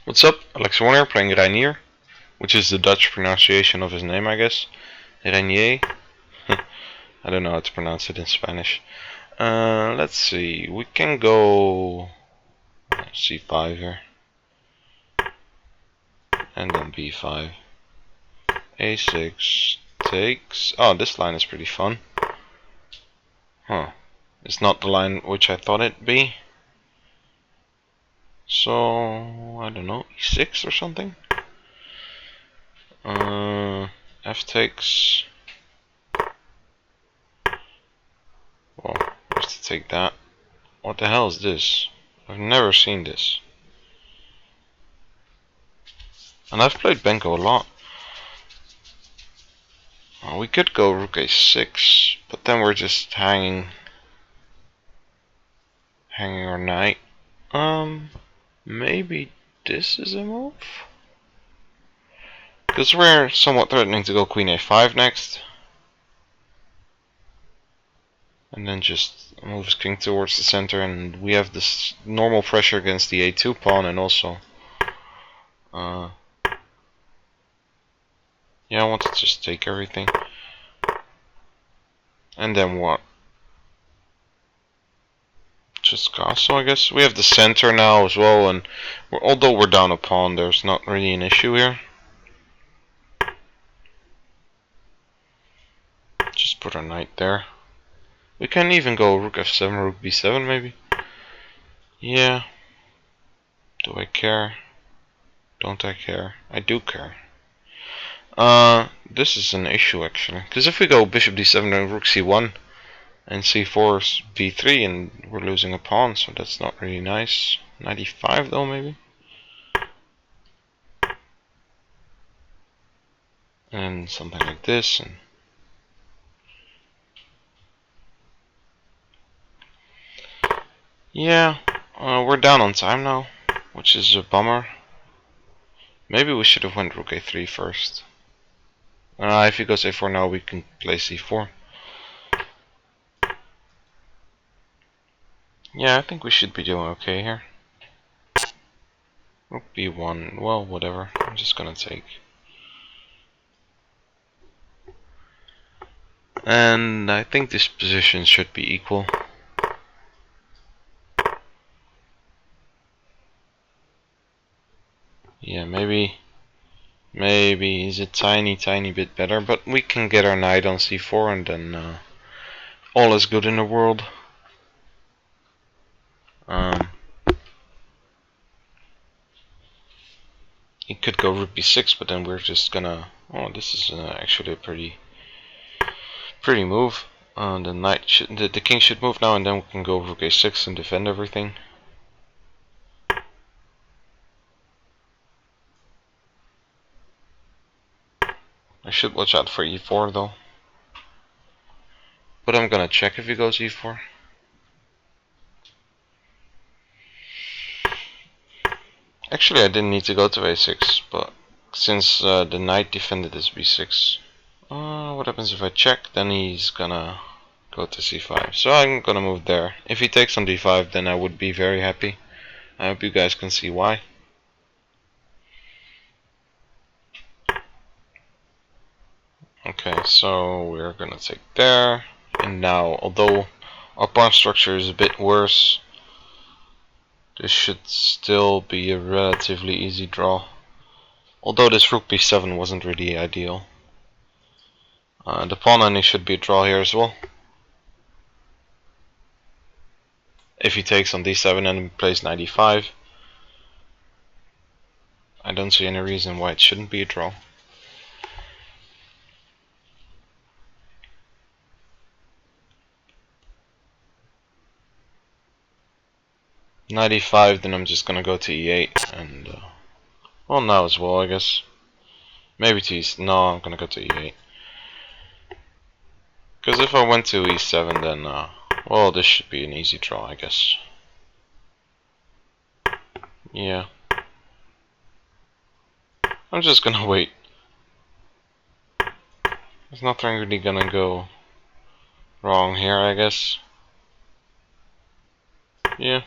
What's up? alexy1 here playing Reinier, which is the Dutch pronunciation of his name, I guess. Reinier. I don't know how to pronounce it in Spanish. Let's see. We can go c5 here. And then b5. a6 takes. Oh, this line is pretty fun. Huh. It's not the line which I thought it'd be. So, I don't know, e6 or something? F takes. Well, I have to take that. What the hell is this? I've never seen this. And I've played Benko a lot. We could go rook a6, but then we're just hanging our knight. Maybe this is a move? Because we're somewhat threatening to go queen a5 next. And then just move his king towards the center, and we have this normal pressure against the a2 pawn, and also yeah, I want to just take everything. And then what? Just castle, I guess. We have the center now as well, and although we're down a pawn, there's not really an issue here. Just put our knight there. We can even go rook f7, rook b7 maybe. Yeah. Do I care? Don't I care? I do care. This is an issue actually, because if we go bishop d7 and rook c1 and c4 is b3, and we're losing a pawn, so that's not really nice. Knight e5 though, maybe. And something like this, and yeah, we're down on time now, which is a bummer. Maybe we should have went rook a3 first. If he goes a4 now, we can play c4. Yeah, I think we should be doing okay here. Rook b1, well, whatever. I'm just gonna take. And I think this position should be equal. Yeah, maybe he's a tiny bit better, but we can get our knight on c4, and then all is good in the world. He could go rook b6, but then we're just gonna. Oh, this is actually a pretty move. The knight should, the king should move now, and then we can go rook a6 and defend everything. I should watch out for e4 though. But I'm gonna check if he goes e4. Actually, I didn't need to go to a6, but since the knight defended this b6, what happens if I check? Then he's gonna go to c5. So I'm gonna move there. If he takes on d5, then I would be very happy. I hope you guys can see why. Okay, so we're gonna take there. And now, although our pawn structure is a bit worse, this should still be a relatively easy draw. Although this rook b7 wasn't really ideal. The pawn ending should be a draw here as well. If he takes on d7 and plays knight e5, I don't see any reason why it shouldn't be a draw. Knight e5, then I'm just gonna go to e8, and well, now as well, I guess. Maybe to no, I'm gonna go to e8. Because if I went to e7, then well, this should be an easy draw, I guess. Yeah. I'm just gonna wait. There's nothing really gonna go wrong here, I guess. Yeah.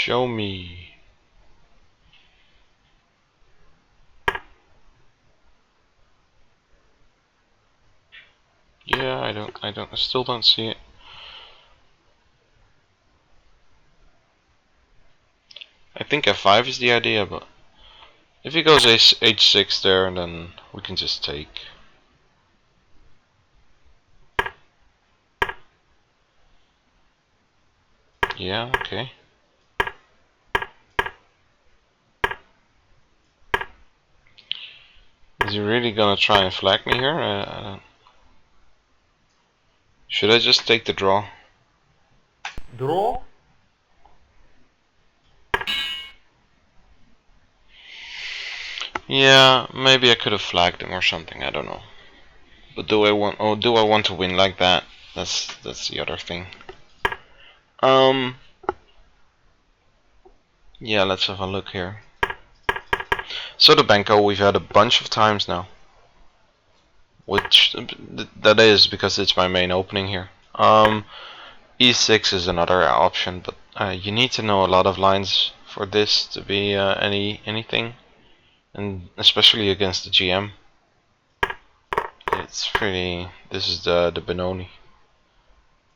Show me. Yeah, I still don't see it. I think f5 is the idea, but if he goes h6 there, then we can just take. Yeah, okay. Is he really gonna try and flag me here? I don't... Should I just take the draw? Draw? Yeah, maybe I could have flagged him or something. I don't know. But do I want? Oh, do I want to win like that? That's the other thing. Yeah, let's have a look here. So the Benko we've had a bunch of times now, which that is because it's my main opening here. E6 is another option, but you need to know a lot of lines for this to be anything, and especially against the GM. It's pretty. This is the Benoni,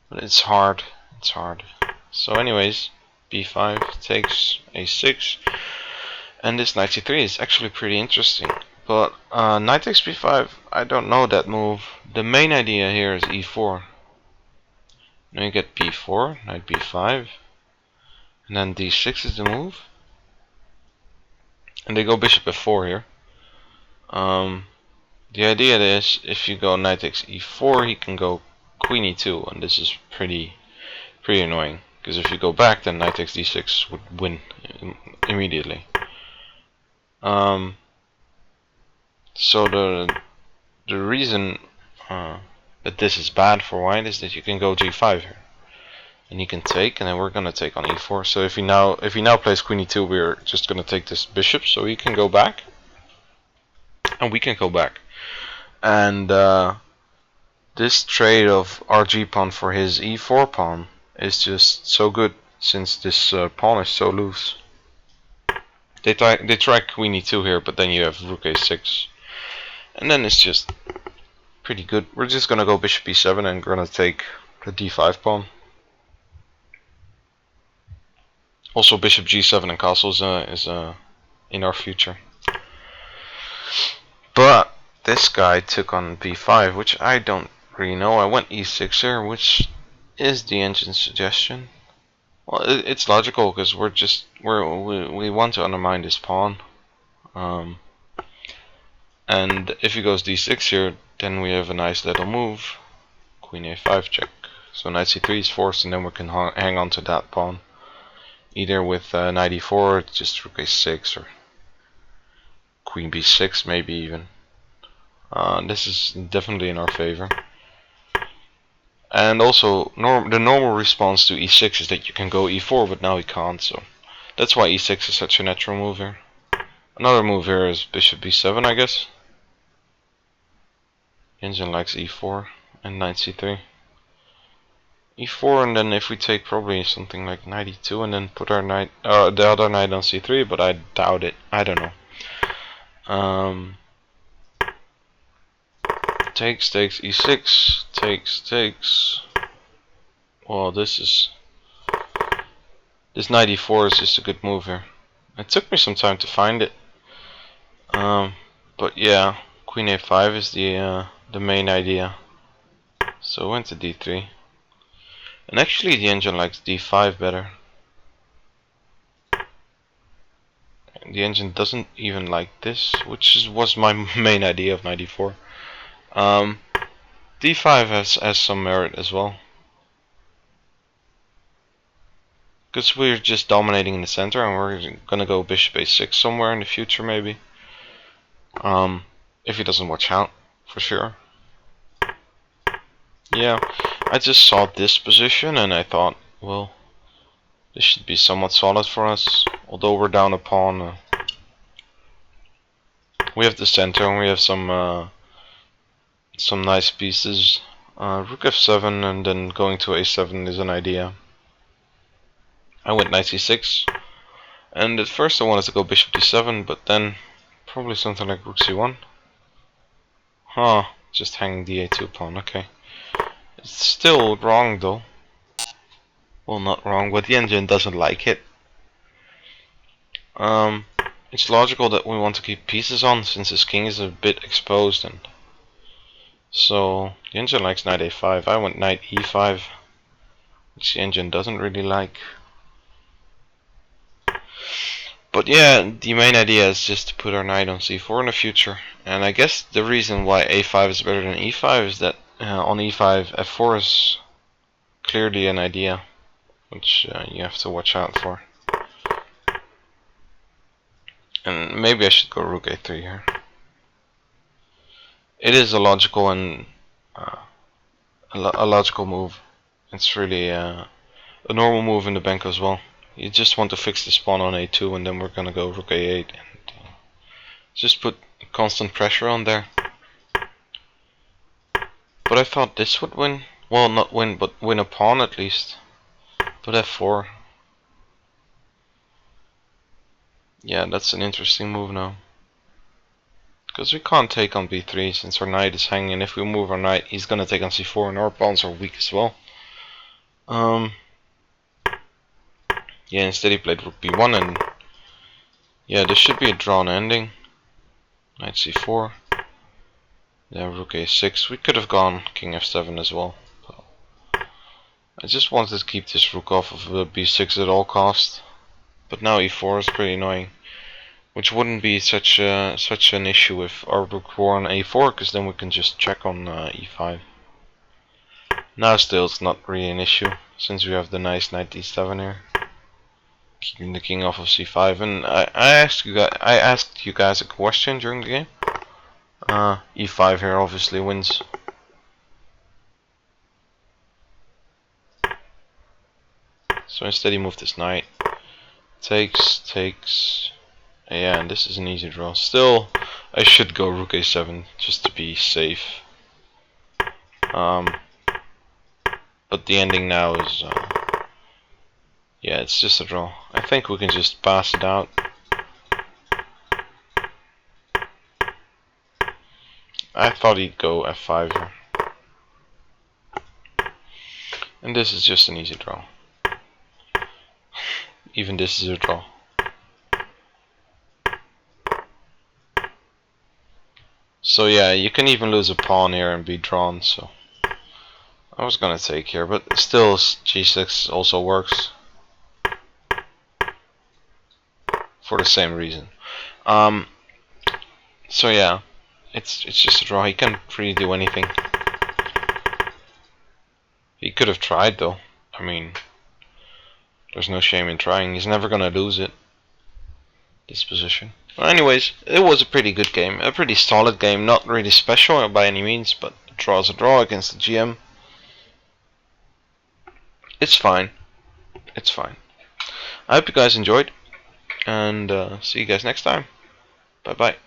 but it's hard. It's hard. So, anyways, B5 takes A6, and this knight C3 is actually pretty interesting. But knight takes B5, I don't know that move. The main idea here is E4. Now you get B4, knight B5, and then D6 is the move. And they go bishop F4 here. The idea is if you go knight takes E4, he can go queen E2, and this is pretty annoying. Because if you go back, then knight takes D6 would win immediately. So the reason that this is bad for white is that you can go G5 here, and you can take, and then we're gonna take on E4. So if he now plays queen E2, we're just gonna take this bishop, so he can go back, and we can go back, and this trade of RG pawn for his E4 pawn is just so good since this pawn is so loose. They try queen E2 here, but then you have rook A6, and then it's just pretty good. We're just gonna go bishop E7 and gonna take the D5 pawn. Also, bishop G7 and castle is in our future. But this guy took on B5, which I don't really know. I went E6 here, which is the engine's suggestion. Well, it's logical because we want to undermine this pawn. And if he goes D6 here, then we have a nice little move. Queen A5 check. So knight C3 is forced, and then we can hang on to that pawn. Either with knight E4, just rook A6, or queen B6 maybe even. This is definitely in our favor. And also, the normal response to E6 is that you can go E4, but now he can't, so that's why E6 is such a natural move here. Another move here is bishop B7, I guess. Engine likes E4 and knight C3. E4, and then if we take probably something like knight E2 and then put our knight, the other knight on C3, but I doubt it. I don't know. Takes E6, takes. Well, this knight E4 is just a good move here. It took me some time to find it. But yeah, queen A5 is the main idea. So I went to D3. And actually the engine likes D5 better. And the engine doesn't even like this, which was my main idea of knight E4. D5 has some merit as well. Because we're just dominating in the center, and we're gonna go bishop A6 somewhere in the future maybe. If he doesn't watch out, for sure. Yeah, I just saw this position and I thought, well, this should be somewhat solid for us. Although we're down a pawn, we have the center and we have some nice pieces. Rook F7 and then going to A7 is an idea. I went knight C6. And at first I wanted to go bishop d7, but then probably something like rook c1. Huh, just hanging the a2 pawn, okay. It's still wrong though. Well, not wrong, but the engine doesn't like it. It's logical that we want to keep pieces on since his king is a bit exposed, and so the engine likes knight a5. I went knight e5, which the engine doesn't really like. But yeah, the main idea is just to put our knight on c4 in the future. And I guess the reason why a5 is better than e5 is that on e5, f4 is clearly an idea, which you have to watch out for. And maybe I should go rook a3 here. It is a logical and a logical move. It's really a normal move in the bank as well. You just want to fix this pawn on a2, and then we're gonna go rook a8 and just put constant pressure on there. But I thought this would win. Well, not win, but win a pawn at least. But f4. Yeah, that's an interesting move now. Because we can't take on b3 since our knight is hanging. If we move our knight, he's gonna take on c4, and our pawns are weak as well. Yeah, instead he played rook b1, and yeah, this should be a drawn ending. Knight c4. Yeah, rook a6. We could have gone king f7 as well. But I just wanted to keep this rook off of b6 at all costs. But now e4 is pretty annoying. Which wouldn't be such an issue if our rook were on a4, because then we can just check on e5. Now still it's not really an issue, since we have the nice knight d7 here, keeping the king off of c5. And I asked you guys a question during the game. E5 here obviously wins. So instead he moved his knight. Takes. Yeah, and this is an easy draw. Still, I should go rook a7 just to be safe. But the ending now is, yeah, it's just a draw. I think we can just pass it out. I thought he'd go f5 here. And this is just an easy draw. Even this is a draw. So yeah, you can even lose a pawn here and be drawn, so I was gonna take here, but still g6 also works for the same reason. So yeah, it's just a draw. He can't really do anything. He could have tried though. I mean, there's no shame in trying. He's never gonna lose it. This position. Well, anyways, it was a pretty good game. A pretty solid game. Not really special by any means, but a draw is a draw against the GM. It's fine. It's fine. I hope you guys enjoyed, and see you guys next time. Bye bye.